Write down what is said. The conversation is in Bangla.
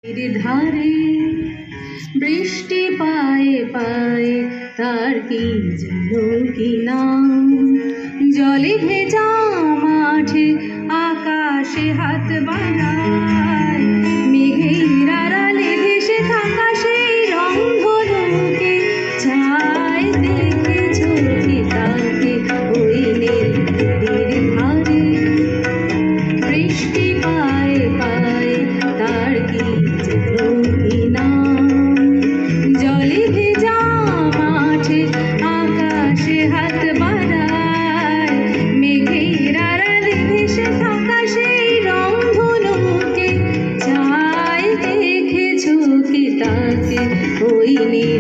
ধারে বৃষ্টি পায়ে পায়ে তার কি যেন কি নাম, জলে ভেজা মাঠে আকাশে হাত বাড়ায়, মেঘের আড়ালে ভেসে থাকা সেই রংধনুকে চায়, দেখেছো কি তাকে ওই নীল নদীর ধারে বৃষ্টি পায়ে পায়ে তার কি যেন কি নাম, জলে ভেজা মাঠে আকাশে হাত বাড়ায়, মেঘের আড়ালে ভেসে থাকা সেই রংধনুকে চায়, দেখেছো কি তাকে ওই নীল